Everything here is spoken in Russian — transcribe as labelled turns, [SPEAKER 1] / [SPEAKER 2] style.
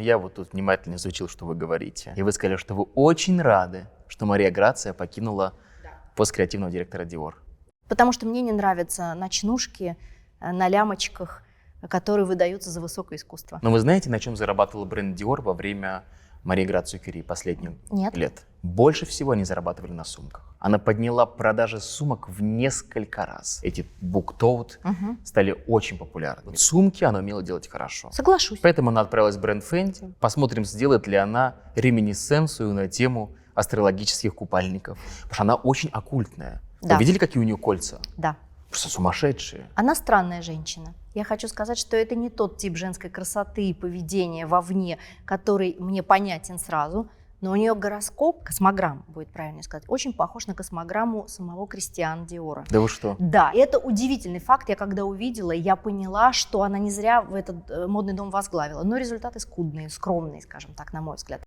[SPEAKER 1] Я вот тут внимательно изучил, что вы говорите. И вы сказали, что вы очень рады, что Мария Грация покинула пост креативного директора Dior.
[SPEAKER 2] Потому что мне не нравятся ночнушки на лямочках, которые выдаются за высокое искусство.
[SPEAKER 1] Но вы знаете, на чем зарабатывал бренд Dior во время Марии Грации Кюри последних
[SPEAKER 2] Нет.
[SPEAKER 1] лет? Больше всего они зарабатывали на сумках. Она подняла продажи сумок в несколько раз. Эти буктоут стали очень популярными. Вот сумки она умела делать хорошо.
[SPEAKER 2] Соглашусь.
[SPEAKER 1] Поэтому она отправилась в бренд Fenty. Посмотрим, сделает ли она реминисценцию на тему астрологических купальников. Потому что она очень оккультная.
[SPEAKER 2] Да.
[SPEAKER 1] Вы видели, какие у нее кольца?
[SPEAKER 2] Да.
[SPEAKER 1] Просто сумасшедшие.
[SPEAKER 2] Она странная женщина. Я хочу сказать, что это не тот тип женской красоты и поведения вовне, который мне понятен сразу, но у нее гороскоп, космограмм, будет правильно сказать, очень похож на космограмму самого Кристиана Диора.
[SPEAKER 1] Да вы что?
[SPEAKER 2] Да, и это удивительный факт. Я когда увидела, я поняла, что она не зря в этот модный дом возглавила. Но результаты скудные, скромные, скажем так, на мой взгляд.